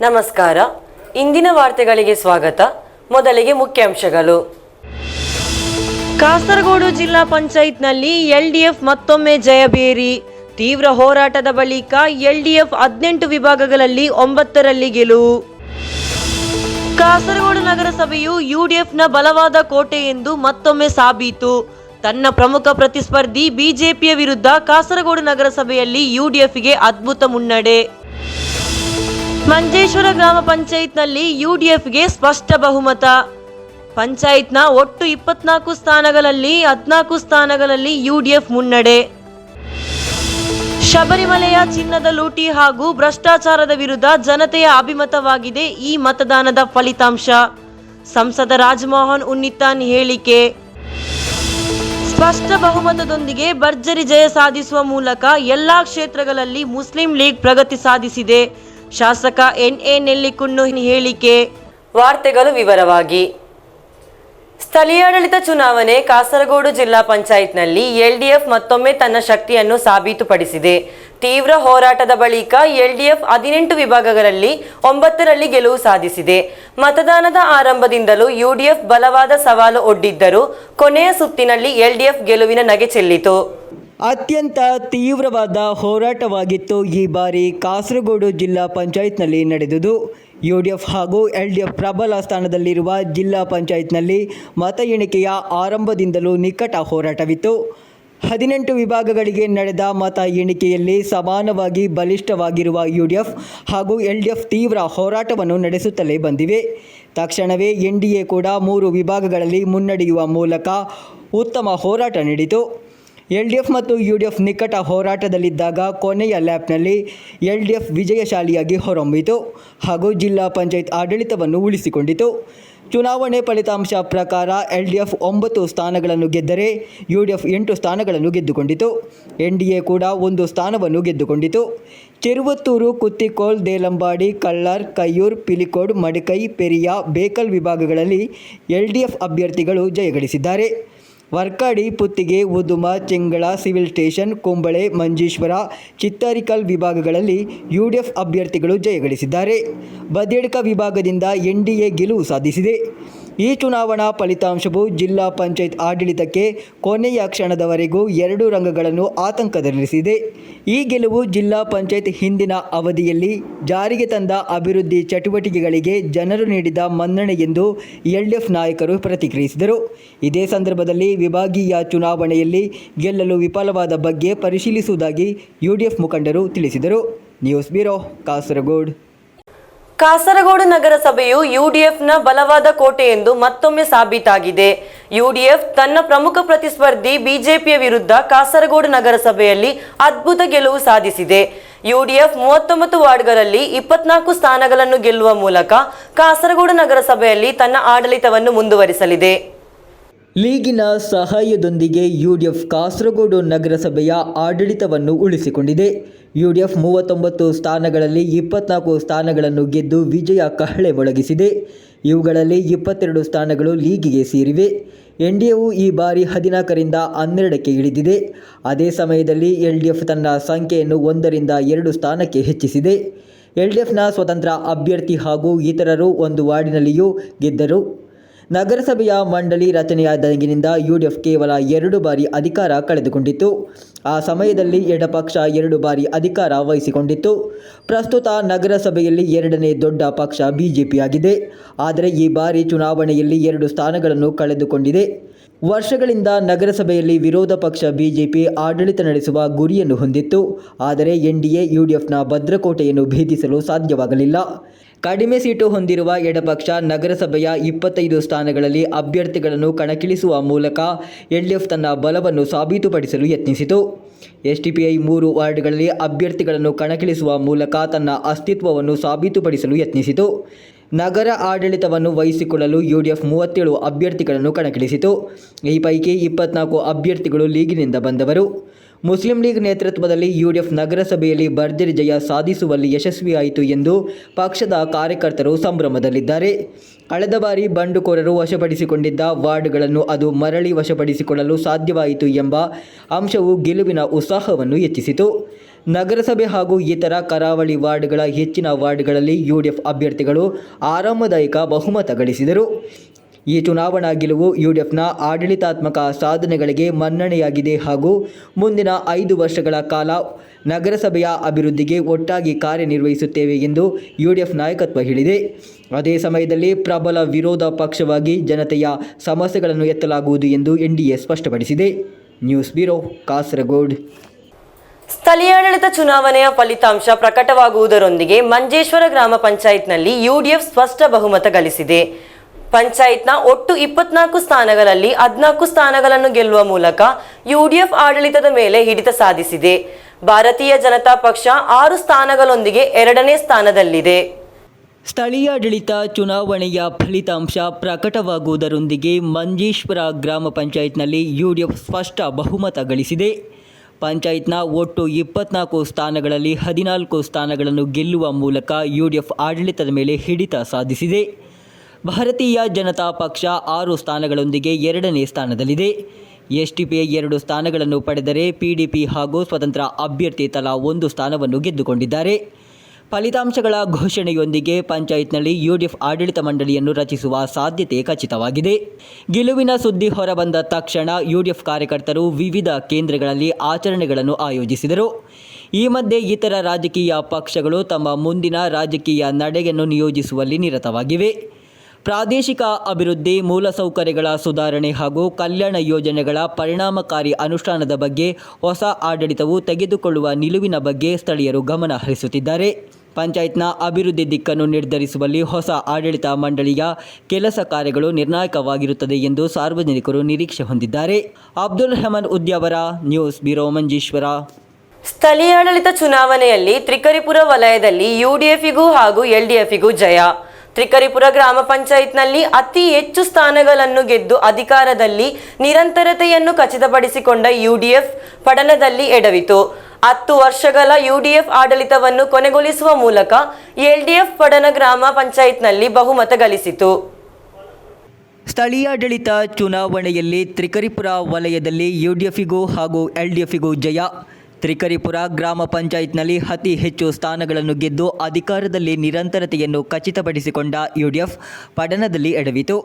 ನಮಸ್ಕಾರ. ಇಂದಿನ ವಾರ್ತೆಗಳಿಗೆ ಸ್ವಾಗತ. ಮೊದಲಿಗೆ ಮುಖ್ಯಾಂಶಗಳು. ಕಾಸರಗೋಡು ಜಿಲ್ಲಾ ಪಂಚಾಯತ್ನಲ್ಲಿ ಎಲ್ಡಿಎಫ್ ಮತ್ತೊಮ್ಮೆ ಜಯಬೇರಿ. ತೀವ್ರ ಹೋರಾಟದ ಬಳಿಕ ಎಲ್ಡಿಎಫ್ 18 ವಿಭಾಗಗಳಲ್ಲಿ 9ರಲ್ಲಿ ಗೆಲುವು. ಕಾಸರಗೋಡು ನಗರಸಭೆಯು ಯುಡಿಎಫ್ನ ಬಲವಾದ ಕೋಟೆ ಎಂದು ಮತ್ತೊಮ್ಮೆ ಸಾಬೀತು. ತನ್ನ ಪ್ರಮುಖ ಪ್ರತಿಸ್ಪರ್ಧಿ ಬಿಜೆಪಿಯ ವಿರುದ್ಧ ಕಾಸರಗೋಡು ನಗರಸಭೆಯಲ್ಲಿ ಯುಡಿಎಫ್ಗೆ ಅದ್ಭುತ ಮುನ್ನಡೆ. ಮಂಜೇಶ್ವರ ಗ್ರಾಮ ಪಂಚಾಯತ್ನಲ್ಲಿ ಯುಡಿಎಫ್ಗೆ ಸ್ಪಷ್ಟ ಬಹುಮತ. ಪಂಚಾಯತ್ನ ಒಟ್ಟು 24 ಸ್ಥಾನಗಳಲ್ಲಿ 14 ಸ್ಥಾನಗಳಲ್ಲಿ ಯುಡಿಎಫ್ ಮುನ್ನಡೆ. ಶಬರಿಮಲೆಯ ಚಿನ್ನದ ಲೂಟಿ ಹಾಗೂ ಭ್ರಷ್ಟಾಚಾರದ ವಿರುದ್ಧ ಜನತೆಯ ಅಭಿಮತವಾಗಿದೆ ಈ ಮತದಾನದ ಫಲಿತಾಂಶ. ಸಂಸದ ರಾಜಮೋಹನ್ ಉನ್ನಿತಾನ್ ಹೇಳಿಕೆ. ಸ್ಪಷ್ಟ ಬಹುಮತದೊಂದಿಗೆ ಭರ್ಜರಿ ಜಯ ಸಾಧಿಸುವ ಮೂಲಕ ಎಲ್ಲಾ ಕ್ಷೇತ್ರಗಳಲ್ಲಿ ಮುಸ್ಲಿಂ ಲೀಗ್ ಪ್ರಗತಿ ಸಾಧಿಸಿದೆ. ಶಾಸಕ ಎನ್.ಎ. ನೆಲ್ಲಿಕುನ್ನು ಹೇಳಿಕೆ. ವಾರ್ತೆಗಳು ವಿವರವಾಗಿ. ಸ್ಥಳೀಯಾಡಳಿತ ಚುನಾವಣೆ. ಕಾಸರಗೋಡು ಜಿಲ್ಲಾ ಪಂಚಾಯತ್ನಲ್ಲಿ ಎಲ್ಡಿಎಫ್ ಮತ್ತೊಮ್ಮೆ ತನ್ನ ಶಕ್ತಿಯನ್ನು ಸಾಬೀತುಪಡಿಸಿದೆ. ತೀವ್ರ ಹೋರಾಟದ ಬಳಿಕ ಎಲ್ಡಿಎಫ್ 18 ವಿಭಾಗಗಳಲ್ಲಿ 9ರಲ್ಲಿ ಗೆಲುವು ಸಾಧಿಸಿದೆ. ಮತದಾನದ ಆರಂಭದಿಂದಲೂ ಯುಡಿಎಫ್ ಬಲವಾದ ಸವಾಲು ಒಡ್ಡಿದ್ದರೂ ಕೊನೆಯ ಸುತ್ತಿನಲ್ಲಿ ಎಲ್ಡಿಎಫ್ ಗೆಲುವಿನ ನಗೆ ಚೆಲ್ಲಿತು. ಅತ್ಯಂತ ತೀವ್ರವಾದ ಹೋರಾಟವಾಗಿತ್ತು ಈ ಬಾರಿ ಕಾಸರಗೋಡು ಜಿಲ್ಲಾ ಪಂಚಾಯತ್ನಲ್ಲಿ ನಡೆದುದು. ಯುಡಿಎಫ್ ಹಾಗೂ ಎಲ್ಡಿಎಫ್ ಪ್ರಬಲ ಸ್ಥಾನದಲ್ಲಿರುವ ಜಿಲ್ಲಾ ಪಂಚಾಯತ್ನಲ್ಲಿ ಮತ ಎಣಿಕೆಯ ಆರಂಭದಿಂದಲೂ ನಿಕಟ ಹೋರಾಟವಿತ್ತು. 18 ವಿಭಾಗಗಳಿಗೆ ನಡೆದ ಮತ ಎಣಿಕೆಯಲ್ಲಿ ಸಮಾನವಾಗಿ ಬಲಿಷ್ಠವಾಗಿರುವ ಯುಡಿಎಫ್ ಹಾಗೂ ಎಲ್ಡಿಎಫ್ ತೀವ್ರ ಹೋರಾಟವನ್ನು ನಡೆಸುತ್ತಲೇ ಬಂದಿವೆ. ತಕ್ಷಣವೇ ಎನ್ಡಿಎ ಕೂಡ 3 ವಿಭಾಗಗಳಲ್ಲಿ ಮುನ್ನಡೆಯುವ ಮೂಲಕ ಉತ್ತಮ ಹೋರಾಟ ನೀಡಿತು. ಎಲ್ಡಿಎಫ್ ಮತ್ತು ಯುಡಿಎಫ್ ನಿಕಟ ಹೋರಾಟದಲ್ಲಿದ್ದಾಗ ಕೊನೆಯ ಲ್ಯಾಪ್ನಲ್ಲಿ ಎಲ್ಡಿಎಫ್ ವಿಜಯಶಾಲಿಯಾಗಿ ಹೊರಹೊಮ್ಮಿತು ಹಾಗೂ ಜಿಲ್ಲಾ ಪಂಚಾಯತ್ ಆಡಳಿತವನ್ನು ಉಳಿಸಿಕೊಂಡಿತು. ಚುನಾವಣೆ ಫಲಿತಾಂಶ ಪ್ರಕಾರ ಎಲ್ಡಿಎಫ್ 9 ಸ್ಥಾನಗಳನ್ನು ಗೆದ್ದರೆ ಯುಡಿಎಫ್ 8 ಸ್ಥಾನಗಳನ್ನು ಗೆದ್ದುಕೊಂಡಿತು. ಎನ್ಡಿಎ ಕೂಡ 1 ಸ್ಥಾನವನ್ನು ಗೆದ್ದುಕೊಂಡಿತು. ಚೆರುವತ್ತೂರು, ಕುತ್ತಿಕೋಲ್, ದೇಲಂಬಾಡಿ, ಕಳ್ಳಾರ್, ಕಯ್ಯೂರ್, ಪಿಲಿಕೋಡ್, ಮಡಿಕೈ, ಪೆರಿಯ, ಬೇಕಲ್ ವಿಭಾಗಗಳಲ್ಲಿ ಎಲ್ಡಿಎಫ್ ಅಭ್ಯರ್ಥಿಗಳು ಜಯಗಳಿಸಿದ್ದಾರೆ. ವರ್ಕಾಡಿ, ಪುತ್ತಿಗೆ, ಉದುಮ, ಚೆಂಗಳ, ಸಿವಿಲ್ ಸ್ಟೇಷನ್, ಕುಂಬಳೆ, ಮಂಜೇಶ್ವರ, ಚಿತ್ತಾರಿಕಲ್ ವಿಭಾಗಗಳಲ್ಲಿ ಯುಡಿಎಫ್ ಅಭ್ಯರ್ಥಿಗಳು ಜಯಗಳಿಸಿದ್ದಾರೆ. ಬದಿಯಡ್ಕ ವಿಭಾಗದಿಂದ ಎನ್ಡಿಎ ಗೆಲುವು ಸಾಧಿಸಿದೆ. ಈ ಚುನಾವಣಾ ಫಲಿತಾಂಶವು ಜಿಲ್ಲಾ ಪಂಚಾಯತ್ ಆಡಳಿತಕ್ಕೆ ಕೊನೆಯ ಕ್ಷಣದವರೆಗೂ 2 ರಂಗಗಳನ್ನು ಆತಂಕದಲ್ಲಿರಿಸಿದೆ. ಈ ಗೆಲುವು ಜಿಲ್ಲಾ ಪಂಚಾಯತ್ ಹಿಂದಿನ ಅವಧಿಯಲ್ಲಿ ಜಾರಿಗೆ ತಂದ ಅಭಿವೃದ್ಧಿ ಚಟುವಟಿಕೆಗಳಿಗೆ ಜನರು ನೀಡಿದ ಮನ್ನಣೆ ಎಂದು ಎಲ್ಡಿಎಫ್ ನಾಯಕರು ಪ್ರತಿಕ್ರಿಯಿಸಿದರು. ಇದೇ ಸಂದರ್ಭದಲ್ಲಿ ವಿಭಾಗೀಯ ಚುನಾವಣೆಯಲ್ಲಿ ಗೆಲ್ಲಲು ವಿಫಲವಾದ ಬಗ್ಗೆ ಪರಿಶೀಲಿಸುವುದಾಗಿ ಯುಡಿಎಫ್ ಮುಖಂಡರು ತಿಳಿಸಿದರು. News bureau, Kasaragod. ಕಾಸರಗೋಡು ನಗರಸಭೆಯು ಯುಡಿಎಫ್ನ ಬಲವಾದ ಕೋಟೆ ಎಂದು ಮತ್ತೊಮ್ಮೆ ಸಾಬೀತಾಗಿದೆ. ಯುಡಿಎಫ್ ತನ್ನ ಪ್ರಮುಖ ಪ್ರತಿಸ್ಪರ್ಧಿ ಬಿಜೆಪಿಯ ವಿರುದ್ಧ ಕಾಸರಗೋಡು ನಗರಸಭೆಯಲ್ಲಿ ಅದ್ಭುತ ಗೆಲುವು ಸಾಧಿಸಿದೆ. ಯುಡಿಎಫ್ 39 ವಾರ್ಡ್ಗಳಲ್ಲಿ 24 ಸ್ಥಾನಗಳನ್ನು ಗೆಲ್ಲುವ ಮೂಲಕ ಕಾಸರಗೋಡು ನಗರಸಭೆಯಲ್ಲಿ ತನ್ನ ಆಡಳಿತವನ್ನು ಮುಂದುವರಿಸಲಿದೆ. ಲೀಗಿನ ಸಹಾಯದೊಂದಿಗೆ ಯುಡಿಎಫ್ ಕಾಸರಗೋಡು ನಗರಸಭೆಯ ಆಡಳಿತವನ್ನು ಉಳಿಸಿಕೊಂಡಿದೆ. ಯುಡಿಎಫ್ 39 ಸ್ಥಾನಗಳಲ್ಲಿ 24 ಸ್ಥಾನಗಳನ್ನು ಗೆದ್ದು ವಿಜಯ ಕಹಳೆ ಮೊಳಗಿಸಿದೆ. ಇವುಗಳಲ್ಲಿ 22 ಸ್ಥಾನಗಳು ಲೀಗಿಗೆ ಸೇರಿವೆ. ಎನ್ಡಿಎವು ಈ ಬಾರಿ 14ರಿಂದ 12ಕ್ಕೆ ಇಳಿದಿದೆ. ಅದೇ ಸಮಯದಲ್ಲಿ ಎಲ್ಡಿಎಫ್ ತನ್ನ ಸಂಖ್ಯೆಯನ್ನು 1ರಿಂದ 2 ಸ್ಥಾನಕ್ಕೆ ಹೆಚ್ಚಿಸಿದೆ. ಎಲ್ಡಿಎಫ್ನ ಸ್ವತಂತ್ರ ಅಭ್ಯರ್ಥಿ ಹಾಗೂ ಇತರರು 1 ವಾರ್ಡಿನಲ್ಲಿಯೂ ಗೆದ್ದರು. ನಗರಸಭೆಯ ಮಂಡಳಿ ರಚನೆಯಾದಾಗಿನಿಂದ ಯುಡಿಎಫ್ ಕೇವಲ 2 ಬಾರಿ ಅಧಿಕಾರ ಕಳೆದುಕೊಂಡಿತ್ತು. ಆ ಸಮಯದಲ್ಲಿ ಎಡಪಕ್ಷ 2 ಬಾರಿ ಅಧಿಕಾರ ವಹಿಸಿಕೊಂಡಿತ್ತು. ಪ್ರಸ್ತುತ ನಗರಸಭೆಯಲ್ಲಿ 2ನೇ ದೊಡ್ಡ ಪಕ್ಷ ಬಿಜೆಪಿಯಾಗಿದೆ. ಆದರೆ ಈ ಬಾರಿ ಚುನಾವಣೆಯಲ್ಲಿ 2 ಸ್ಥಾನಗಳನ್ನು ಕಳೆದುಕೊಂಡಿದೆ. ವರ್ಷಗಳಿಂದ ನಗರಸಭೆಯಲ್ಲಿ ವಿರೋಧ ಪಕ್ಷ ಬಿಜೆಪಿ ಆಡಳಿತ ನಡೆಸುವ ಗುರಿಯನ್ನು ಹೊಂದಿತ್ತು. ಆದರೆ ಎನ್ಡಿಎ ಯುಡಿಎಫ್ನ ಭದ್ರಕೋಟೆಯನ್ನು ಭೇದಿಸಲು ಸಾಧ್ಯವಾಗಲಿಲ್ಲ. ಕಡಿಮೆ ಸೀಟು ಹೊಂದಿರುವ ಎಡಪಕ್ಷ ನಗರಸಭೆಯ 25 ಸ್ಥಾನಗಳಲ್ಲಿ ಅಭ್ಯರ್ಥಿಗಳನ್ನು ಕಣಕ್ಕಿಳಿಸುವ ಮೂಲಕ ಎಲ್ಡಿಎಫ್ ತನ್ನ ಬಲವನ್ನು ಸಾಬೀತುಪಡಿಸಲು ಯತ್ನಿಸಿತು. ಎಸ್ಡಿಪಿಐ 3 ವಾರ್ಡ್ಗಳಲ್ಲಿ ಅಭ್ಯರ್ಥಿಗಳನ್ನು ಕಣಕ್ಕಿಳಿಸುವ ಮೂಲಕ ತನ್ನ ಅಸ್ತಿತ್ವವನ್ನು ಸಾಬೀತುಪಡಿಸಲು ಯತ್ನಿಸಿತು. ನಗರ ಆಡಳಿತವನ್ನು ವಹಿಸಿಕೊಳ್ಳಲು ಯುಡಿಎಫ್ 37 ಅಭ್ಯರ್ಥಿಗಳನ್ನು ಕಣಕ್ಕಿಳಿಸಿತು. ಈ ಪೈಕಿ 24 ಅಭ್ಯರ್ಥಿಗಳು ಲೀಗಿನಿಂದ ಬಂದವರು. ಮುಸ್ಲಿಂ ಲೀಗ್ ನೇತೃತ್ವದಲ್ಲಿ ಯುಡಿಎಫ್ ನಗರಸಭೆಯಲ್ಲಿ ಭರ್ಜರಿ ಜಯ ಸಾಧಿಸುವಲ್ಲಿ ಯಶಸ್ವಿಯಾಯಿತು ಎಂದು ಪಕ್ಷದ ಕಾರ್ಯಕರ್ತರು ಸಂಭ್ರಮದಲ್ಲಿದ್ದಾರೆ. ಕಳೆದ ಬಾರಿ ಬಂಡುಕೋರರು ವಶಪಡಿಸಿಕೊಂಡಿದ್ದ ವಾರ್ಡ್ಗಳನ್ನು ಅದು ಮರಳಿ ವಶಪಡಿಸಿಕೊಳ್ಳಲು ಸಾಧ್ಯವಾಯಿತು ಎಂಬ ಅಂಶವು ಗೆಲುವಿನ ಉತ್ಸಾಹವನ್ನು ಹೆಚ್ಚಿಸಿತು. ನಗರಸಭೆ ಹಾಗೂ ಇತರ ಕರಾವಳಿ ವಾರ್ಡ್ಗಳ ಹೆಚ್ಚಿನ ವಾರ್ಡ್ಗಳಲ್ಲಿ UDF ಅಭ್ಯರ್ಥಿಗಳು ಆರಾಮದಾಯಕ ಬಹುಮತ ಗಳಿಸಿದರು. ಈ ಚುನಾವಣಾ ಗೆಲುವು UDFನ ಆಡಳಿತಾತ್ಮಕ ಸಾಧನೆಗಳಿಗೆ ಮನ್ನಣೆಯಾಗಿದೆ ಹಾಗೂ ಮುಂದಿನ 5 ವರ್ಷಗಳ ಕಾಲ ನಗರಸಭೆಯ ಅಭಿವೃದ್ಧಿಗೆ ಒಟ್ಟಾಗಿ ಕಾರ್ಯನಿರ್ವಹಿಸುತ್ತೇವೆ ಎಂದು UDF ನಾಯಕತ್ವ ಹೇಳಿದೆ. ಅದೇ ಸಮಯದಲ್ಲಿ ಪ್ರಬಲ ವಿರೋಧ ಪಕ್ಷವಾಗಿ ಜನತೆಯ ಸಮಸ್ಯೆಗಳನ್ನು ಎತ್ತಲಾಗುವುದು ಎಂದು NDA ಸ್ಪಷ್ಟಪಡಿಸಿದೆ. News bureau, Kasaragod. ಸ್ಥಳೀಯಾಡಳಿತ ಚುನಾವಣೆಯ ಫಲಿತಾಂಶ ಪ್ರಕಟವಾಗುವುದರೊಂದಿಗೆ ಮಂಜೇಶ್ವರ ಗ್ರಾಮ ಪಂಚಾಯತ್ನಲ್ಲಿ UDF ಸ್ಪಷ್ಟ ಬಹುಮತ ಗಳಿಸಿದೆ. ಪಂಚಾಯತ್ನ ಒಟ್ಟು 24 ಸ್ಥಾನಗಳಲ್ಲಿ 14 ಸ್ಥಾನಗಳನ್ನು ಗೆಲ್ಲುವ ಮೂಲಕ UDF ಆಡಳಿತದ ಮೇಲೆ ಹಿಡಿತ ಸಾಧಿಸಿದೆ. ಭಾರತೀಯ ಜನತಾ ಪಕ್ಷ 6 ಸ್ಥಾನಗಳೊಂದಿಗೆ 2ನೇ ಸ್ಥಾನದಲ್ಲಿದೆ. ಸ್ಥಳೀಯಾಡಳಿತ ಚುನಾವಣೆಯ ಫಲಿತಾಂಶ ಪ್ರಕಟವಾಗುವುದರೊಂದಿಗೆ ಮಂಜೇಶ್ವರ ಗ್ರಾಮ ಪಂಚಾಯತ್ನಲ್ಲಿ UDF ಸ್ಪಷ್ಟ ಬಹುಮತ ಗಳಿಸಿದೆ. ಪಂಚಾಯತ್ನ ಒಟ್ಟು 24 ಸ್ಥಾನಗಳಲ್ಲಿ 14 ಸ್ಥಾನಗಳನ್ನು ಗೆಲ್ಲುವ ಮೂಲಕ UDF ಆಡಳಿತದ ಮೇಲೆ ಹಿಡಿತ ಸಾಧಿಸಿದೆ. ಭಾರತೀಯ ಜನತಾ ಪಕ್ಷ 6 ಸ್ಥಾನಗಳೊಂದಿಗೆ 2ನೇ ಸ್ಥಾನದಲ್ಲಿದೆ. SDPI 2 ಸ್ಥಾನಗಳನ್ನು ಪಡೆದರೆ PDP ಹಾಗೂ ಸ್ವತಂತ್ರ ಅಭ್ಯರ್ಥಿ ತಲಾ 1 ಸ್ಥಾನವನ್ನು ಗೆದ್ದುಕೊಂಡಿದ್ದಾರೆ. ಫಲಿತಾಂಶಗಳ ಘೋಷಣೆಯೊಂದಿಗೆ ಪಂಚಾಯತ್ನಲ್ಲಿ UDF ಆಡಳಿತ ಮಂಡಳಿಯನ್ನು ರಚಿಸುವ ಸಾಧ್ಯತೆ ಖಚಿತವಾಗಿದೆ. ಗೆಲುವಿನ ಸುದ್ದಿ ಹೊರಬಂದ ತಕ್ಷಣ UDF ಕಾರ್ಯಕರ್ತರು ವಿವಿಧ ಕೇಂದ್ರಗಳಲ್ಲಿ ಆಚರಣೆಗಳನ್ನು ಆಯೋಜಿಸಿದರು. ಈ ಮಧ್ಯೆ ಇತರ ರಾಜಕೀಯ ಪಕ್ಷಗಳು ತಮ್ಮ ಮುಂದಿನ ರಾಜಕೀಯ ನಡೆಯನ್ನು ನಿಯೋಜಿಸುವಲ್ಲಿ ನಿರತವಾಗಿವೆ. ಪ್ರಾದೇಶಿಕ ಅಭಿವೃದ್ಧಿ, ಮೂಲಸೌಕರ್ಯಗಳ ಸುಧಾರಣೆ ಹಾಗೂ ಕಲ್ಯಾಣ ಯೋಜನೆಗಳ ಪರಿಣಾಮಕಾರಿ ಅನುಷ್ಠಾನದ ಬಗ್ಗೆ ಹೊಸ ಆಡಳಿತವು ತೆಗೆದುಕೊಳ್ಳುವ ನಿಲುವಿನ ಬಗ್ಗೆ ಸ್ಥಳೀಯರು ಗಮನ ಹರಿಸುತ್ತಿದ್ದಾರೆ. ಪಂಚಾಯತ್ನ ಅಭಿವೃದ್ಧಿ ದಿಕ್ಕನ್ನು ನಿರ್ಧರಿಸುವಲ್ಲಿ ಹೊಸ ಆಡಳಿತ ಮಂಡಳಿಯ ಕೆಲಸ ಕಾರ್ಯಗಳು ನಿರ್ಣಾಯಕವಾಗಿರುತ್ತದೆ ಎಂದು ಸಾರ್ವಜನಿಕರು ನಿರೀಕ್ಷೆ ಹೊಂದಿದ್ದಾರೆ. Abdul Rehman Udyavar, news bureau, Manjeshwar. ಸ್ಥಳೀಯಾಡಳಿತ ಚುನಾವಣೆಯಲ್ಲಿ ತ್ರಿಕರಿಪುರ ವಲಯದಲ್ಲಿ UDFಗೂ ಹಾಗೂ LDFಗೂ ಜಯ. ತ್ರಿಕರಿಪುರ ಗ್ರಾಮ ಪಂಚಾಯತ್ನಲ್ಲಿ ಅತಿ ಹೆಚ್ಚು ಸ್ಥಾನಗಳನ್ನು ಗೆದ್ದು ಅಧಿಕಾರದಲ್ಲಿ ನಿರಂತರತೆಯನ್ನು ಖಚಿತಪಡಿಸಿಕೊಂಡ UDF ಪಡನದಲ್ಲಿ ಎಡವಿತು. 10 ವರ್ಷಗಳ UDF ಆಡಳಿತವನ್ನು ಕೊನೆಗೊಳಿಸುವ ಮೂಲಕ LDF ಪಡನ ಗ್ರಾಮ ಪಂಚಾಯತ್ನಲ್ಲಿ ಬಹುಮತ ಗಳಿಸಿತು. ಸ್ಥಳೀಯಾಡಳಿತ ಚುನಾವಣೆಯಲ್ಲಿ ತ್ರಿಕರಿಪುರ ವಲಯದಲ್ಲಿ UDFಗೂ ಹಾಗೂ LDFಗೂ ಜಯ. ತ್ರಿಕರಿಪುರ ಗ್ರಾಮ ಪಂಚಾಯತ್ನಲ್ಲಿ ಅತಿ ಹೆಚ್ಚು ಸ್ಥಾನಗಳನ್ನು ಗೆದ್ದು ಅಧಿಕಾರದಲ್ಲಿ ನಿರಂತರತೆಯನ್ನು ಖಚಿತಪಡಿಸಿಕೊಂಡ UDF ಪಡನದಲ್ಲಿ ಎಡವಿತು.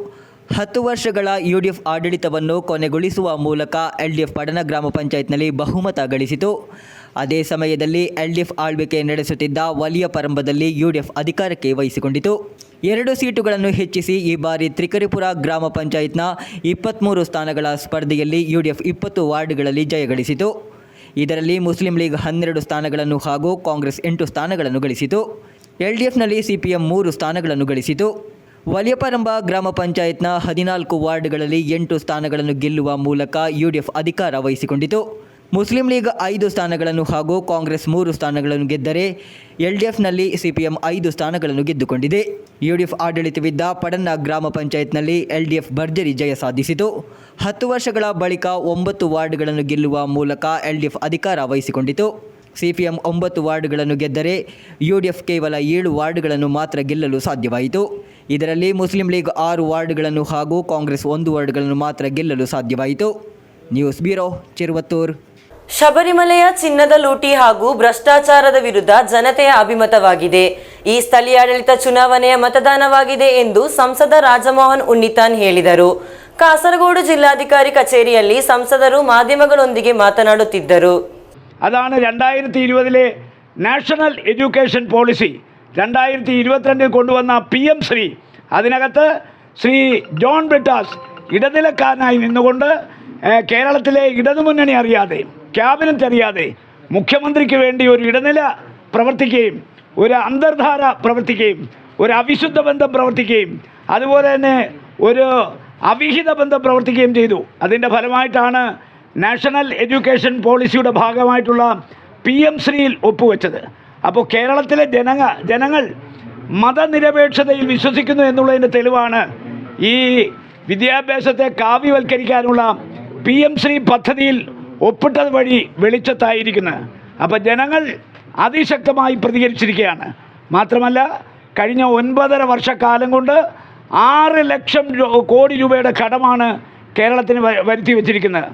10 ವರ್ಷಗಳ UDF ಆಡಳಿತವನ್ನು ಕೊನೆಗೊಳಿಸುವ ಮೂಲಕ LDF ಪಡನ ಗ್ರಾಮ ಪಂಚಾಯತ್ನಲ್ಲಿ ಬಹುಮತ ಗಳಿಸಿತು. ಅದೇ ಸಮಯದಲ್ಲಿ LDF ಆಳ್ವಿಕೆ ನಡೆಸುತ್ತಿದ್ದ ವಲಿಯ ಪರಂಬದಲ್ಲಿ UDF ಅಧಿಕಾರಕ್ಕೆ ವಹಿಸಿಕೊಂಡಿತು. 2 ಸೀಟುಗಳನ್ನು ಹೆಚ್ಚಿಸಿ ಈ ಬಾರಿ ತ್ರಿಕರಿಪುರ ಗ್ರಾಮ ಪಂಚಾಯತ್ನ 23 ಸ್ಥಾನಗಳ ಸ್ಪರ್ಧೆಯಲ್ಲಿ UDF 20 ವಾರ್ಡ್ಗಳಲ್ಲಿ ಜಯಗಳಿಸಿತು. ಇದರಲ್ಲಿ ಮುಸ್ಲಿಂ ಲೀಗ್ 12 ಸ್ಥಾನಗಳನ್ನು ಹಾಗೂ ಕಾಂಗ್ರೆಸ್ 8 ಸ್ಥಾನಗಳನ್ನು ಗಳಿಸಿತು. LDFನಲ್ಲಿ CPM 3 ಸ್ಥಾನಗಳನ್ನು ಗಳಿಸಿತು. ವಲಿಯಪರಂಬ ಗ್ರಾಮ ಪಂಚಾಯತ್ನ 14 ವಾರ್ಡ್ಗಳಲ್ಲಿ 8 ಸ್ಥಾನಗಳನ್ನು ಗೆಲ್ಲುವ ಮೂಲಕ UDF ಅಧಿಕಾರ ವಹಿಸಿಕೊಂಡಿತು. ಮುಸ್ಲಿಂ ಲೀಗ್ 5 ಸ್ಥಾನಗಳನ್ನು ಹಾಗೂ ಕಾಂಗ್ರೆಸ್ 3 ಸ್ಥಾನಗಳನ್ನು ಗೆದ್ದರೆ LDFನಲ್ಲಿ CPM 5 ಸ್ಥಾನಗಳನ್ನು ಗೆದ್ದುಕೊಂಡಿದೆ. UDF ಆಡಳಿತವಿದ್ದ ಪಡನ್ನ ಗ್ರಾಮ ಪಂಚಾಯತ್ನಲ್ಲಿ LDF ಭರ್ಜರಿ ಜಯ ಸಾಧಿಸಿತು. 10 ವರ್ಷಗಳ ಬಳಿಕ 9 ವಾರ್ಡ್ಗಳನ್ನು ಗೆಲ್ಲುವ ಮೂಲಕ LDF ಅಧಿಕಾರ ವಹಿಸಿಕೊಂಡಿತು. CPM 9 ವಾರ್ಡ್ಗಳನ್ನು ಗೆದ್ದರೆ UDF ಕೇವಲ 7 ವಾರ್ಡ್ಗಳನ್ನು ಮಾತ್ರ ಗೆಲ್ಲಲು ಸಾಧ್ಯವಾಯಿತು. ಇದರಲ್ಲಿ ಮುಸ್ಲಿಂ ಲೀಗ್ 6 ವಾರ್ಡ್ಗಳನ್ನು ಹಾಗೂ ಕಾಂಗ್ರೆಸ್ 1 ವಾರ್ಡ್ಗಳನ್ನು ಮಾತ್ರ ಗೆಲ್ಲಲು ಸಾಧ್ಯವಾಯಿತು. News bureau, ಚಿರುವತ್ತೂರು. ಶಬರಿಮಲೆಯ ಚಿನ್ನದ ಲೂಟಿ ಹಾಗೂ ಭ್ರಷ್ಟಾಚಾರದ ವಿರುದ್ಧ ಜನತೆಯ ಅಭಿಮತವಾಗಿದೆ. ಈ ಸ್ಥಳೀಯಾಡಳಿತ ಚುನಾವಣೆಯ ಮತದಾನವಾಗಿದೆ ಎಂದು ಸಂಸದ ರಾಜಮೋಹನ್ ಉನ್ನಿತಾನ್ ಹೇಳಿದರು. കാസർഗോഡ് ജില്ലാധികാരി കച്ചേരിಯಲ್ಲಿ ಸಂಸದರು മാധ്യമങ്ങളೊಂದಿಗೆ മാതനാಡುತ್ತಿದ್ದರು. അതാണ് 2020 നാഷണൽ എഡ്യൂക്കേഷൻ പോളിസി 2022 കൊണ്ടുവന്ന PM ശ്രീ. അതിനകത്ത് ശ്രീ ജോൺ ബ്രിട്ടാസ് ഇടനിലക്കാരനായി നിന്നുകൊണ്ട് കേരളത്തിലെ ഇടതുമുന്നണി അറിയാതെ, ക്യാബിനറ്റ് അറിയാതെ മുഖ്യമന്ത്രിക്ക് വേണ്ടി ഒരു ഇടനില പ്രവർത്തിക്കുകയും ഒരു അന്തർധാര പ്രവർത്തിക്കുകയും ഒരു അവിശുദ്ധ ബന്ധം പ്രവർത്തിക്കുകയും അതുപോലെ തന്നെ ഒരു അവിഹിത ബന്ധം പ്രവർത്തിക്കുകയും ചെയ്തു. അതിൻ്റെ ഫലമായിട്ടാണ് നാഷണൽ എഡ്യൂക്കേഷൻ പോളിസിയുടെ ഭാഗമായിട്ടുള്ള PM ശ്രീയിൽ ഒപ്പുവെച്ചത്. അപ്പോൾ കേരളത്തിലെ ജനങ്ങൾ മതനിരപേക്ഷതയിൽ വിശ്വസിക്കുന്നു എന്നുള്ളതിൻ്റെ തെളിവാണ് ഈ വിദ്യാഭ്യാസത്തെ കാവ്യവൽക്കരിക്കാനുള്ള PM ശ്രീ പദ്ധതിയിൽ ഒപ്പിട്ടത് വഴി വെളിച്ചത്തായിരിക്കുന്നത്. അപ്പോൾ ജനങ്ങൾ അതിശക്തമായി പ്രതികരിച്ചിരിക്കുകയാണ്. മാത്രമല്ല കഴിഞ്ഞ 9.5 വർഷക്കാലം കൊണ്ട് 6 ലക്ഷം കോടി രൂപയുടെ കടമാണ് കേരളത്തിന് വരുത്തി വച്ചിരിക്കുന്നത്.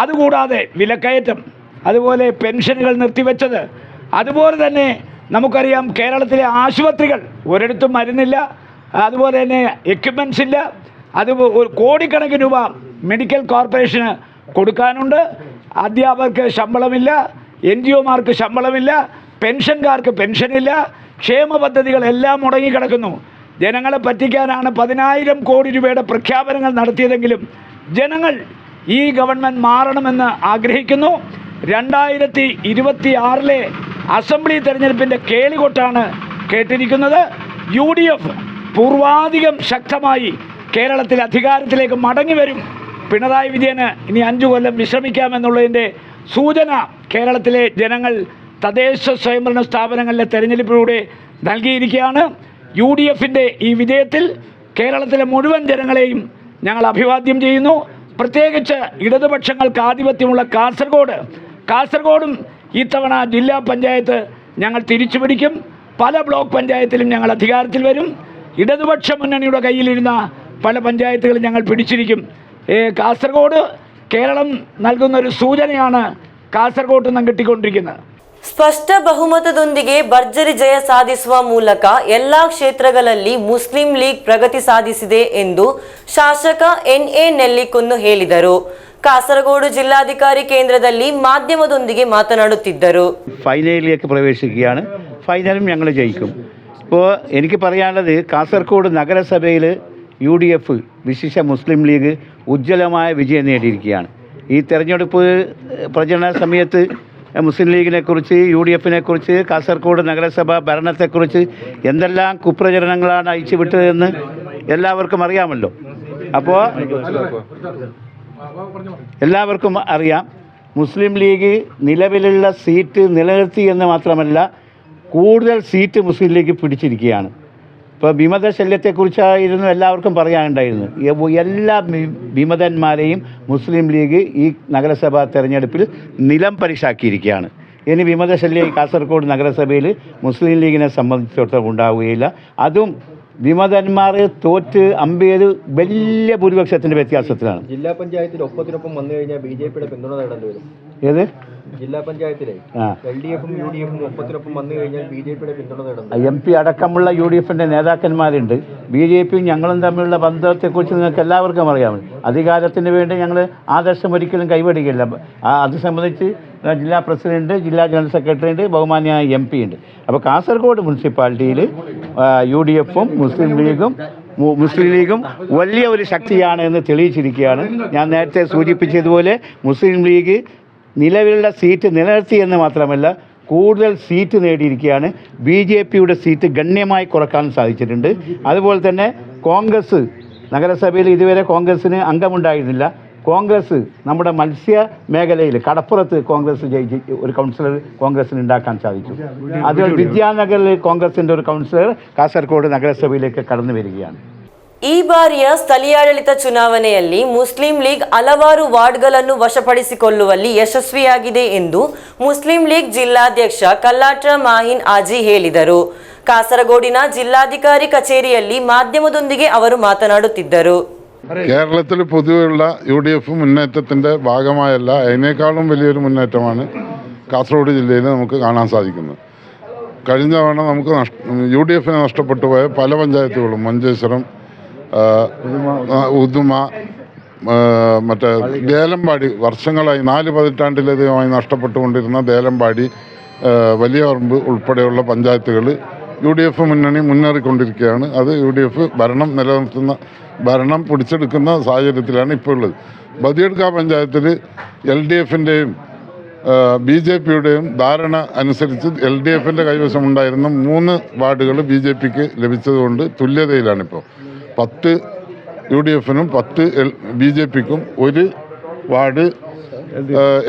അതുകൂടാതെ വിലക്കയറ്റം, അതുപോലെ പെൻഷനുകൾ നിർത്തിവെച്ചത്, അതുപോലെ തന്നെ നമുക്കറിയാം കേരളത്തിലെ ആശുപത്രികൾ ഒരിടത്തും മരുന്നില്ല, അതുപോലെ തന്നെ എക്യുപ്മെൻറ്റ്സ് ഇല്ല. അത് കോടിക്കണക്കിന് രൂപ മെഡിക്കൽ കോർപ്പറേഷന് കൊടുക്കാനുണ്ട്. അധ്യാപകർക്ക് ശമ്പളമില്ല, NGOമാർക്ക് ശമ്പളമില്ല, പെൻഷൻകാർക്ക് പെൻഷനില്ല, ക്ഷേമ പദ്ധതികളെല്ലാം മുടങ്ങിക്കിടക്കുന്നു. ജനങ്ങളെ പറ്റിക്കാനാണ് 10,000 കോടി രൂപയുടെ പ്രഖ്യാപനങ്ങൾ നടത്തിയതെങ്കിലും ജനങ്ങൾ ഈ ഗവൺമെൻറ് മാറണമെന്ന് ആഗ്രഹിക്കുന്നു. 2026 അസംബ്ലി തെരഞ്ഞെടുപ്പിൻ്റെ കേളികൊട്ടാണ് കേട്ടിരിക്കുന്നത്. UDF പൂർവാധികം ശക്തമായി കേരളത്തിൽ അധികാരത്തിലേക്ക് മടങ്ങി വരും. പിണറായി വിജയന് ഇനി 5 കൊല്ലം വിശ്രമിക്കാമെന്നുള്ളതിൻ്റെ സൂചന കേരളത്തിലെ ജനങ്ങൾ തദ്ദേശ സ്വയംഭരണ സ്ഥാപനങ്ങളിലെ തെരഞ്ഞെടുപ്പിലൂടെ നൽകിയിരിക്കുകയാണ്. UDFൻ്റെ ഈ വിജയത്തിൽ കേരളത്തിലെ മുഴുവൻ ജനങ്ങളെയും ഞങ്ങൾ അഭിവാദ്യം ചെയ്യുന്നു. പ്രത്യേകിച്ച് ഇടതുപക്ഷങ്ങൾക്ക് ആധിപത്യമുള്ള കാസർഗോഡും ഇത്തവണ ജില്ലാ പഞ്ചായത്ത് ഞങ്ങൾ തിരിച്ചു പിടിക്കും. പല ബ്ലോക്ക് പഞ്ചായത്തിലും ഞങ്ങൾ അധികാരത്തിൽ വരും. ഇടതുപക്ഷ മുന്നണിയുടെ കയ്യിലിരുന്ന പല പഞ്ചായത്തുകളും ഞങ്ങൾ പിടിച്ചിരിക്കും. കാസർഗോഡ് കേരളം നൽകുന്ന ഒരു സൂചനയാണ് കാസർഗോഡ് നിന്ന് കിട്ടിക്കൊണ്ടിരിക്കുന്നത്. ಸ್ಪಷ್ಟ ಬಹುಮತದೊಂದಿಗೆ ಭರ್ಜರಿ ಜಯ ಸಾಧಿಸುವ ಮೂಲಕ ಎಲ್ಲಾ ಕ್ಷೇತ್ರಗಳಲ್ಲಿ ಮುಸ್ಲಿಂ ಲೀಗ್ ಪ್ರಗತಿ ಸಾಧಿಸಿದೆ ಎಂದು ಶಾಸಕ NA ನೆಲ್ಲಿಕುನ್ನು ಹೇಳಿದರು. കാസർഗോഡ് ജില്ലാധികാരി കേന്ദ്രದಲ್ಲಿ മാധ്യമದೊಂದಿಗೆ മാತനാಡುತ್ತಿದ್ದರು. ഫൈനലിലേക്ക് പ്രവേശിക്കുകയാണ്. ഫൈനലും ഞങ്ങൾ ജയിക്കും. ഇപ്പോൾ എനിക്ക് പറയാനുള്ളത് കാസർഗോഡ് നഗരസഭയിൽ UDF വിശിഷ്ട മുസ്ലിം ലീഗ് ഉജ്ജ്വലമായ വിജയം നേടിയിരിക്കുകയാണ്. ഈ തെരഞ്ഞെടുപ്പ് പ്രചരണ സമയത്ത് മുസ്ലിം ലീഗിനെക്കുറിച്ച് UDFനെക്കുറിച്ച് കാസർഗോഡ് നഗരസഭ ഭരണത്തെക്കുറിച്ച് എന്തെല്ലാം കുപ്രചരണങ്ങളാണ് അയച്ചുവിട്ടതെന്ന് എല്ലാവർക്കും അറിയാമല്ലോ. അപ്പോൾ എല്ലാവർക്കും അറിയാം, മുസ്ലിം ലീഗ് നിലവിലുള്ള സീറ്റ് നിലനിർത്തി എന്ന് മാത്രമല്ല കൂടുതൽ സീറ്റ് മുസ്ലിം ലീഗ് പിടിച്ചിരിക്കുകയാണ്. ഇപ്പോൾ വിമത ശല്യത്തെക്കുറിച്ചായിരുന്നു എല്ലാവർക്കും പറയാനുണ്ടായിരുന്നു. എല്ലാ വിമതന്മാരെയും മുസ്ലിം ലീഗ് ഈ നഗരസഭാ തെരഞ്ഞെടുപ്പിൽ നിലം പരിശാക്കിയിരിക്കുകയാണ്. ഇനി വിമതശല്യം കാസർഗോഡ് നഗരസഭയിൽ മുസ്ലിം ലീഗിനെ സംബന്ധിച്ചിടത്തോളം ഉണ്ടാവുകയില്ല. അതും വിമതന്മാർ തോറ്റ് അമ്പേത് വലിയ ഭൂരിപക്ഷത്തിൻ്റെ വ്യത്യാസത്തിലാണ്. ജില്ലാ പഞ്ചായത്തിൽ ഒപ്പത്തിനൊപ്പം വന്നു കഴിഞ്ഞാൽ BJPയുടെ പിന്തുണ നേടേണ്ടി വരും. ഏത് ജില്ലാ പഞ്ചായത്തിലെ LDFും UDFും ഒപ്പത്തിനൊപ്പം വന്നു കഴിഞ്ഞാൽ BJPയുടെ പിന്തുണ നേടേണ്ടി MP അടക്കമുള്ള UDFിൻ്റെ നേതാക്കന്മാരുണ്ട്. BJPയും ഞങ്ങളും തമ്മിലുള്ള ബന്ധത്തെക്കുറിച്ച് നിങ്ങൾക്ക് എല്ലാവർക്കും അറിയാമല്ലോ. അധികാരത്തിന് വേണ്ടി ഞങ്ങൾ ആദർശം ഒരിക്കലും കൈവടിക്കില്ല. അത് സംബന്ധിച്ച് ജില്ലാ പ്രസിഡന്റ്, ജില്ലാ ജനറൽ സെക്രട്ടറി ഉണ്ട്, ബഹുമാന്യായ MP ഉണ്ട്. അപ്പോൾ കാസർഗോഡ് മുനിസിപ്പാലിറ്റിയിൽ UDFും മുസ്ലിം ലീഗും വലിയ ഒരു ശക്തിയാണ് എന്ന് തെളിയിച്ചിരിക്കുകയാണ്. ഞാൻ നേരത്തെ സൂചിപ്പിച്ചതുപോലെ മുസ്ലിം ലീഗ് നിലവിലുള്ള സീറ്റ് നിലനിർത്തി എന്ന് മാത്രമല്ല കൂടുതൽ സീറ്റ് നേടിയിരിക്കുകയാണ്. BJPയുടെ സീറ്റ് ഗണ്യമായി കുറക്കാൻ സാധിച്ചിട്ടുണ്ട്. അതുപോലെ തന്നെ കോൺഗ്രസ് നഗരസഭയിൽ ഇതുവരെ കോൺഗ്രസ്സിന് അംഗമുണ്ടായിരുന്നില്ല. കോൺഗ്രസ് നമ്മുടെ മത്സ്യ മേഖലയിൽ കടപ്പുറത്ത് കോൺഗ്രസ് ജയിച്ച് ഒരു കൗൺസിലർ കോൺഗ്രസ്സിന് ഉണ്ടാക്കാൻ സാധിച്ചു. അതുപോലെ വിദ്യാനഗറിൽ കോൺഗ്രസിൻ്റെ ഒരു കൗൺസിലർ കാസർഗോഡ് നഗരസഭയിലേക്ക് കടന്നു വരികയാണ്. ಈ ಬಾರಿಯ ಸ್ಥಳೀಯಾಡಳಿತ ಚುನಾವಣೆಯಲ್ಲಿ ಮುಸ್ಲಿಂ ಲೀಗ್ ಹಲವಾರು ವಾರ್ಡ್ಗಳನ್ನು ವಶಪಡಿಸಿಕೊಳ್ಳುವಲ್ಲಿ ಯಶಸ್ವಿಯಾಗಿದೆ ಎಂದು ಮುಸ್ಲಿಂ ಲೀಗ್ ಜಿಲ್ಲಾಧ್ಯಕ್ಷ ಕಲ್ಲಾಟ್ರ ಮಾಹಿನ್ ಆಜಿ ಹೇಳಿದರು. കാസർഗോഡിನ ജില്ലാധികാരി കച്ചേരിಯಲ್ಲಿ മാധ്യമದೊಂದಿಗೆ ಅವರು മാತನಾಡುತ್ತಿದ್ದರು. കേരളത്തിൽ പൊതുവെയുള്ള UDF മുന്നേറ്റത്തിൻ്റെ ഭാഗമായല്ല, അതിനേക്കാളും വലിയൊരു മുന്നേറ്റമാണ് കാസർഗോഡ് ജില്ലയിൽ നമുക്ക് കാണാൻ സാധിക്കുന്നത്. കഴിഞ്ഞ തവണ നമുക്ക് UDFന് നഷ്ടപ്പെട്ടു പോയ പല പഞ്ചായത്തുകളും മഞ്ചേശ്വരം, ഉദുമ, മറ്റേ ദേലമ്പാടി വർഷങ്ങളായി 4 പതിറ്റാണ്ടിലധികമായി നഷ്ടപ്പെട്ടുകൊണ്ടിരുന്ന ദേലമ്പാടി, വലിയ പറമ്പ് ഉൾപ്പെടെയുള്ള പഞ്ചായത്തുകൾ UDF മുന്നണി മുന്നേറിക്കൊണ്ടിരിക്കുകയാണ്. അത് UDF ഭരണം പിടിച്ചെടുക്കുന്ന സാഹചര്യത്തിലാണ് ഇപ്പോൾ ഉള്ളത്. ബദിയടുക്ക പഞ്ചായത്തിൽ LDFൻ്റെയും BJPയുടെയും ധാരണ അനുസരിച്ച് LDFൻ്റെ കൈവശമുണ്ടായിരുന്ന 3 വാർഡുകൾ BJPക്ക് ലഭിച്ചതുകൊണ്ട് തുല്യതയിലാണിപ്പോൾ. 10 UDFനും 10 BJPക്കും 1 വാർഡ്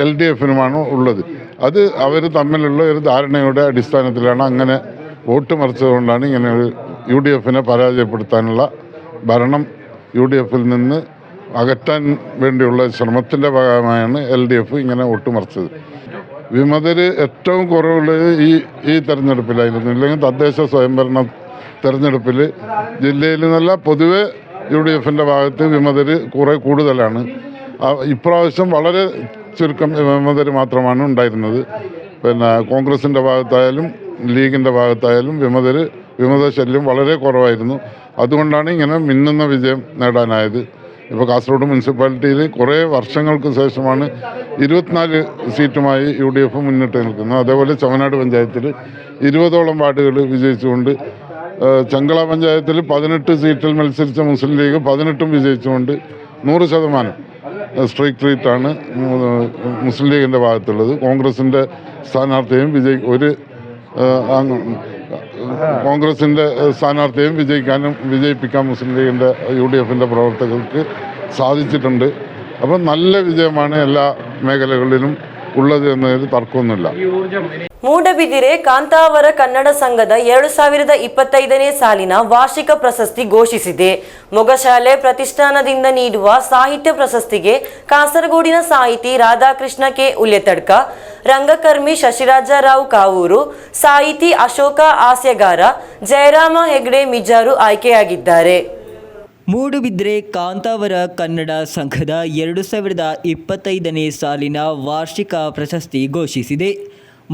LDFനുമാണ് ഉള്ളത്. അത് അവർ തമ്മിലുള്ള ഒരു ധാരണയുടെ അടിസ്ഥാനത്തിലാണ് അങ്ങനെ വോട്ട് മറിച്ചതുകൊണ്ടാണ് ഇങ്ങനെ ഒരു UDFനെ പരാജയപ്പെടുത്താനുള്ള ഭരണം UDFിൽ നിന്ന് അകറ്റാൻ വേണ്ടിയുള്ള ശ്രമത്തിൻ്റെ ഭാഗമായാണ് LDF ഇങ്ങനെ വോട്ട് മറിച്ചത്. വിമതർ ഏറ്റവും കുറവുള്ളത് ഈ തെരഞ്ഞെടുപ്പിലായിരുന്നു. ഇല്ലെങ്കിൽ തദ്ദേശ സ്വയംഭരണ തെരഞ്ഞെടുപ്പിൽ ജില്ലയിൽ നിന്നല്ല പൊതുവെ UDFൻ്റെ ഭാഗത്ത് വിമതർ കുറേ കൂടുതലാണ്. ഇപ്രാവശ്യം വളരെ ചുരുക്കം വിമതർ മാത്രമാണ് ഉണ്ടായിരുന്നത്. പിന്നെ കോൺഗ്രസിൻ്റെ ഭാഗത്തായാലും ലീഗിൻ്റെ ഭാഗത്തായാലും വിമത ശല്യം വളരെ കുറവായിരുന്നു. അതുകൊണ്ടാണ് ഇങ്ങനെ മിന്നുന്ന വിജയം നേടാനായത്. ഇപ്പോൾ കാസർഗോഡ് മുനിസിപ്പാലിറ്റിയിൽ കുറേ വർഷങ്ങൾക്ക് ശേഷമാണ് 24 സീറ്റുമായി UDF മുന്നിട്ട് നിൽക്കുന്നത്. അതേപോലെ ചവനാട് പഞ്ചായത്തിൽ 20ഓളം വാർഡുകൾ വിജയിച്ചുകൊണ്ട്, ചെങ്കള പഞ്ചായത്തിൽ 18 സീറ്റിൽ മത്സരിച്ച മുസ്ലിം ലീഗ് 18ഉം വിജയിച്ചുകൊണ്ട് 100% സ്ട്രൈക്ക് റേറ്റാണ് മുസ്ലിം ലീഗിൻ്റെ ഭാഗത്തുള്ളത്. കോൺഗ്രസിൻ്റെ സ്ഥാനാർത്ഥിയും കോൺഗ്രസിൻ്റെ സ്ഥാനാർത്ഥിയും വിജയിപ്പിക്കാൻ മുസ്ലിം ലീഗിൻ്റെ UDFൻ്റെ പ്രവർത്തകർക്ക് സാധിച്ചിട്ടുണ്ട്. അപ്പം നല്ല വിജയമാണ് എല്ലാ മേഖലകളിലും ಉಳ್ಳದು ಅನ್ನೋದು ತರ್ಕೊಂದಿಲ್ಲ. ಮೂಡಬಿದಿರೆ ಕಾಂತಾವರ ಕನ್ನಡ ಸಂಘದ 2025ನೇ ಸಾಲಿನ ವಾರ್ಷಿಕ ಪ್ರಶಸ್ತಿ ಘೋಷಿಸಿದೆ. ಮೊಗಶಾಲೆ ಪ್ರತಿಷ್ಠಾನದಿಂದ ನೀಡುವ ಸಾಹಿತ್ಯ ಪ್ರಶಸ್ತಿಗೆ ಕಾಸರಗೋಡಿನ ಸಾಹಿತಿ ರಾಧಾಕೃಷ್ಣ ಕೆ ಉಲ್ಯತಡ್ಕ, ರಂಗಕರ್ಮಿ ಶಶಿರಾಜರಾವ್ ಕಾವೂರು, ಸಾಹಿತಿ ಅಶೋಕ ಹಾಸ್ಯಗಾರ ಜಯರಾಮ ಹೆಗ್ಡೆ ಮಿಜಾರು ಆಯ್ಕೆಯಾಗಿದ್ದಾರೆ. ಮೂಡುಬಿದ್ರೆ ಕಾಂತಾವರ ಕನ್ನಡ ಸಂಘದ 2025ನೇ ಸಾಲಿನ ವಾರ್ಷಿಕ ಪ್ರಶಸ್ತಿ ಘೋಷಿಸಿದೆ.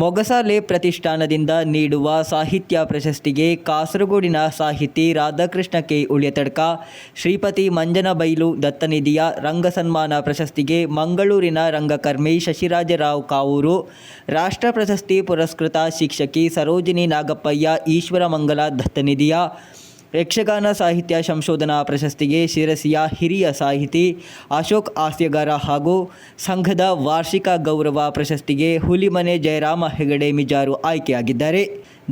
ಮೊಗಸಾಲೆ ಪ್ರತಿಷ್ಠಾನದಿಂದ ನೀಡುವ ಸಾಹಿತ್ಯ ಪ್ರಶಸ್ತಿಗೆ ಕಾಸರಗೋಡಿನ ಸಾಹಿತಿ ರಾಧಾಕೃಷ್ಣ ಕೆ ಉಳ್ಯತಡ್ಕ, ಶ್ರೀಪತಿ ಮಂಜನಬೈಲು ದತ್ತನಿಧಿಯ ರಂಗ ಸನ್ಮಾನ ಪ್ರಶಸ್ತಿಗೆ ಮಂಗಳೂರಿನ ರಂಗಕರ್ಮಿ ಶಶಿರಾಜರಾವ್ ಕಾವೂರು, ರಾಷ್ಟ್ರ ಪ್ರಶಸ್ತಿ ಪುರಸ್ಕೃತ ಶಿಕ್ಷಕಿ ಸರೋಜಿನಿ ನಾಗಪ್ಪಯ್ಯ ಈಶ್ವರಮಂಗಲ ದತ್ತನಿಧಿಯ, ಯಕ್ಷಗಾನ ಸಾಹಿತ್ಯ ಸಂಶೋಧನಾ ಪ್ರಶಸ್ತಿಗೆ ಶಿರಸಿಯ ಹಿರಿಯ ಸಾಹಿತಿ ಅಶೋಕ್ ಹಾಸ್ಯಗಾರ ಹಾಗೂ ಸಂಘದ ವಾರ್ಷಿಕ ಗೌರವ ಪ್ರಶಸ್ತಿಗೆ ಹುಲಿಮನೆ ಜಯರಾಮ ಹೆಗಡೆ ಮಿಜಾರು ಆಯ್ಕೆಯಾಗಿದ್ದಾರೆ.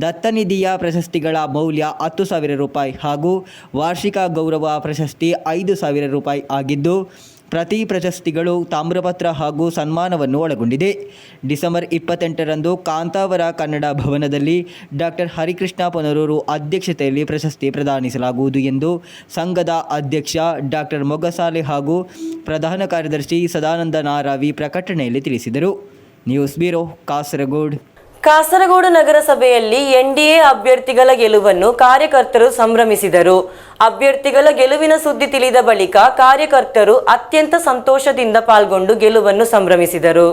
ದತ್ತನಿಧಿಯ ಪ್ರಶಸ್ತಿಗಳ ಮೌಲ್ಯ 10,000 ರೂಪಾಯಿ ಹಾಗೂ ವಾರ್ಷಿಕ ಗೌರವ ಪ್ರಶಸ್ತಿ 5,000 ರೂಪಾಯಿ ಆಗಿದ್ದು, ಪ್ರತಿ ಪ್ರಶಸ್ತಿಗಳು ತಾಮ್ರಪತ್ರ ಹಾಗೂ ಸನ್ಮಾನವನ್ನು ಒಳಗೊಂಡಿದೆ. ಡಿಸೆಂಬರ್ 28ರಂದು ಕಾಂತಾವರ ಕನ್ನಡ ಭವನದಲ್ಲಿ ಡಾಕ್ಟರ್ ಹರಿಕೃಷ್ಣ ಪೊನರೂರು ಅಧ್ಯಕ್ಷತೆಯಲ್ಲಿ ಪ್ರಶಸ್ತಿ ಪ್ರದಾನಿಸಲಾಗುವುದು ಎಂದು ಸಂಘದ ಅಧ್ಯಕ್ಷ ಡಾಕ್ಟರ್ ಮೊಗಸಾಲೆ ಹಾಗೂ ಪ್ರಧಾನ ಕಾರ್ಯದರ್ಶಿ ಸದಾನಂದ ನಾರಾವಿ ಪ್ರಕಟಣೆಯಲ್ಲಿ ತಿಳಿಸಿದರು. News bureau, Kasaragod. ಕಾಸರಗೋಡು ನಗರಸಭೆಯಲ್ಲಿ ಎನ್ಡಿಎ ಅಭ್ಯರ್ಥಿಗಳ ಗೆಲುವನ್ನು ಕಾರ್ಯಕರ್ತರು ಸಂಭ್ರಮಿಸಿದರು. ಅಭ್ಯರ್ಥಿಗಳ ಗೆಲುವಿನ ಸುದ್ದಿ ತಿಳಿದ ಬಳಿಕ ಕಾರ್ಯಕರ್ತರು ಅತ್ಯಂತ ಸಂತೋಷದಿಂದ ಪಾಲ್ಗೊಂಡು ಗೆಲುವನ್ನು ಸಂಭ್ರಮಿಸಿದರು.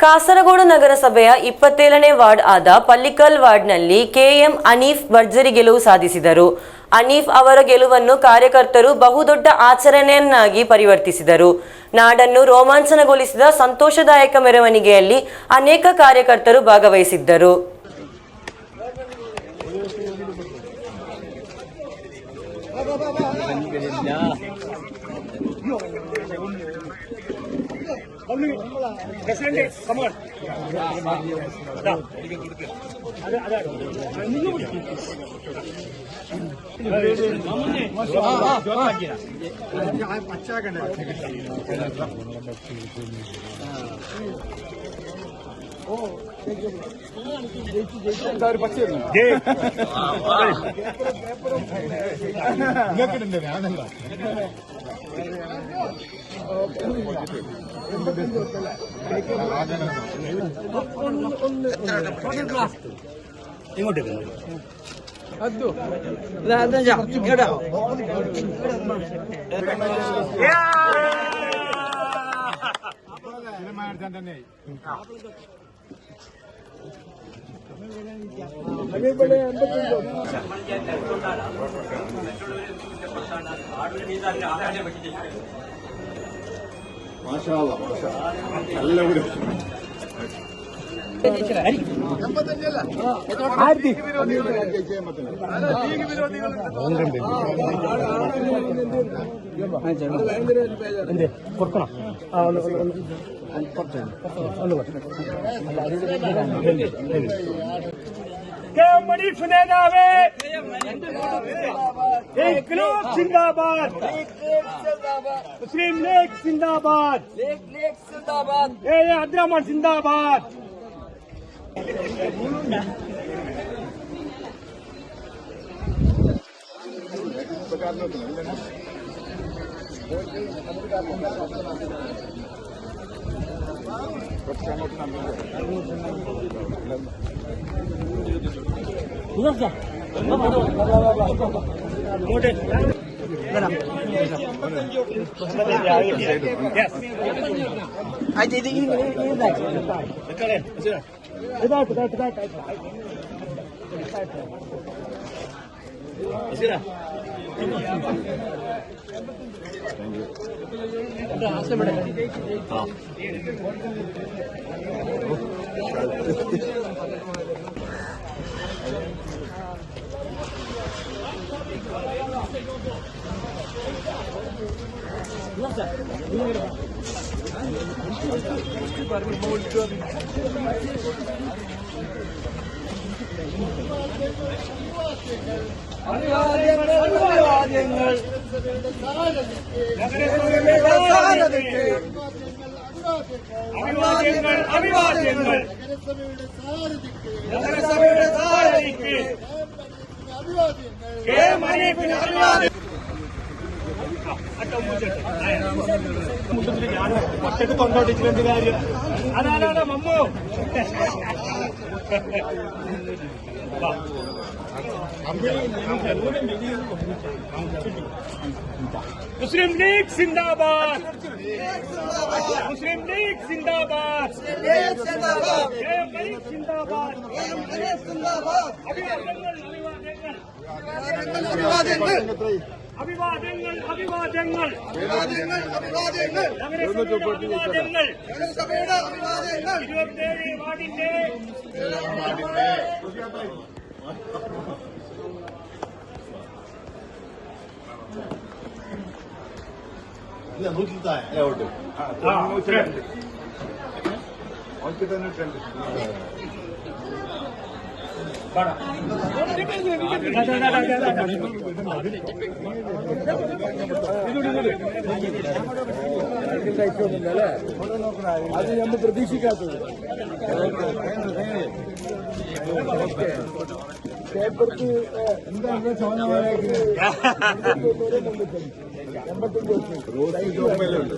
ಕಾಸರಗೋಡು ನಗರಸಭೆಯ 27ನೇ ವಾರ್ಡ್ ಆದ ಪಲ್ಲಿಕಲ್ ವಾರ್ಡ್ನಲ್ಲಿ ಕೆಎಂ ಅನೀಫ್ ಭರ್ಜರಿ ಗೆಲುವು ಸಾಧಿಸಿದರು. ಅನೀಫ್ ಅವರ ಗೆಲುವನ್ನು ಕಾರ್ಯಕರ್ತರು ಬಹುದೊಡ್ಡ ಆಚರಣೆಯನ್ನಾಗಿ ಪರಿವರ್ತಿಸಿದರು. ನಾಡನ್ನು ರೋಮಾಂಚನಗೊಳಿಸಿದ ಸಂತೋಷದಾಯಕ ಮೆರವಣಿಗೆಯಲ್ಲಿ ಅನೇಕ ಕಾರ್ಯಕರ್ತರು ಭಾಗವಹಿಸಿದ್ದರು. जिंदाबाद मुस्लिम लीग जिंदाबाद अब्दुल जिंदाबाद ഒറ്റക്ക് തൊണ്ടോട്ടിച്ചിട്ടുണ്ട് കാര്യം അതാണ് മമ്മു मुस्लिम लीग जिंदाबाद मुस्लिम लीग जिंदाबाद जिंदाबाद അഭിവാദ്യങ്ങൾ അഭിവാദ്യങ്ങൾ അഭിവാദ്യങ്ങൾ 27 വാർഡിന്റെ അത് നമ്മൾ പ്രതീക്ഷിക്കാത്തത് പേപ്പർക്ക് എന്താണ്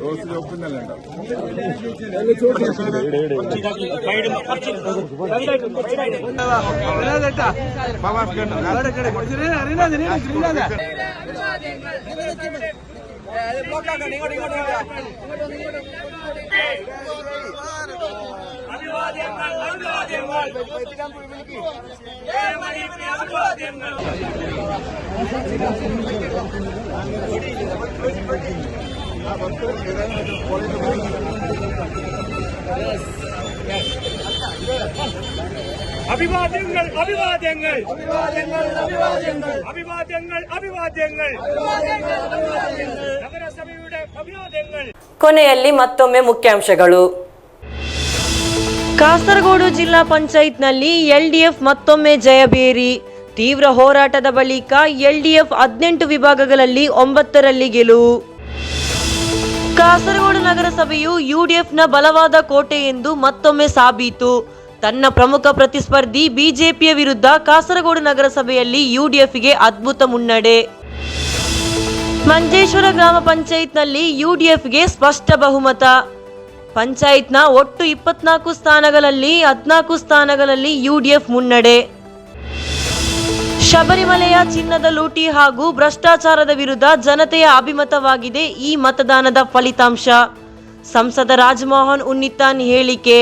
റോസ് ചോപ്പിന്നല്ലേ അഭിവാദ്യങ്ങൾ അഭിവാദ്യങ്ങൾ അഭിവാദ്യങ്ങൾ അഭിവാദ്യങ്ങൾ നഗരസഭയുടെ അഭിവാദ്യങ്ങൾ. ಕೊನೆಯಲ್ಲಿ ಮತ್ತೊಮ್ಮೆ ಮುಖ್ಯಾಂಶಗಳು. ಕಾಸರಗೋಡು ಜಿಲ್ಲಾ ಪಂಚಾಯತ್ನಲ್ಲಿ ಎಲ್ಡಿಎಫ್ ಮತ್ತೊಮ್ಮೆ ಜಯಬೇರಿ. ತೀವ್ರ ಹೋರಾಟದ ಬಳಿಕ ಎಲ್ಡಿಎಫ್ 18 ವಿಭಾಗಗಳಲ್ಲಿ 9ರಲ್ಲಿ ಗೆಲುವು. ಕಾಸರಗೋಡು ನಗರಸಭೆಯು ಯುಡಿಎಫ್ನ ಬಲವಾದ ಕೋಟೆ ಎಂದು ಮತ್ತೊಮ್ಮೆ ಸಾಬೀತು. ತನ್ನ ಪ್ರಮುಖ ಪ್ರತಿಸ್ಪರ್ಧಿ ಬಿಜೆಪಿಯ ವಿರುದ್ಧ ಕಾಸರಗೋಡು ನಗರಸಭೆಯಲ್ಲಿ ಯುಡಿಎಫ್ಗೆ ಅದ್ಭುತ ಮುನ್ನಡೆ. ಮಂಜೇಶ್ವರ ಗ್ರಾಮ ಪಂಚಾಯತ್ನಲ್ಲಿ ಯುಡಿಎಫ್ಗೆ ಸ್ಪಷ್ಟ ಬಹುಮತ. ಪಂಚಾಯತ್ನ ಒಟ್ಟು 24 ಸ್ಥಾನಗಳಲ್ಲಿ 14 ಸ್ಥಾನಗಳಲ್ಲಿ ಯುಡಿಎಫ್ ಮುನ್ನಡೆ. ಶಬರಿಮಲೆಯ ಚಿನ್ನದ ಲೂಟಿ ಹಾಗೂ ಭ್ರಷ್ಟಾಚಾರದ ವಿರುದ್ಧ ಜನತೆಯ ಅಭಿಮತವಾಗಿದೆ ಈ ಮತದಾನದ ಫಲಿತಾಂಶ. ಸಂಸದ ರಾಜಮೋಹನ್ ಉನ್ನಿತಾನ್ ಹೇಳಿಕೆ.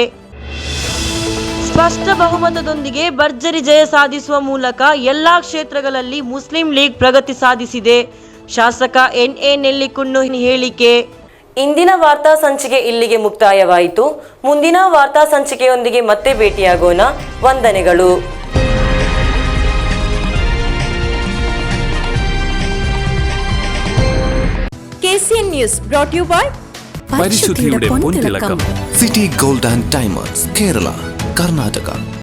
ಸ್ಪಷ್ಟ ಬಹುಮತದೊಂದಿಗೆ ಭರ್ಜರಿ ಜಯ ಸಾಧಿಸುವ ಮೂಲಕ ಎಲ್ಲಾ ಕ್ಷೇತ್ರಗಳಲ್ಲಿ ಮುಸ್ಲಿಂ ಲೀಗ್ ಪ್ರಗತಿ ಸಾಧಿಸಿದೆ. ಶಾಸಕ ಎನ್.ಎ. ನೆಲ್ಲಿಕುನ್ನು ಹೇಳಿಕೆ. ಇಂದಿನ ವಾರ್ತಾ ಸಂಚಿಕೆ ಇಲ್ಲಿಗೆ ಮುಕ್ತಾಯವಾಯಿತು. ಮುಂದಿನ ವಾರ್ತಾ ಸಂಚಿಕೆಯೊಂದಿಗೆ ಮತ್ತೆ ಭೇಟಿಯಾಗೋಣ. ವಂದನೆಗಳು. KCN News brought you by പരിശുദ്ധിയുടെ പൊൻതിളക്കം city gold and diamonds Kerala Karnataka.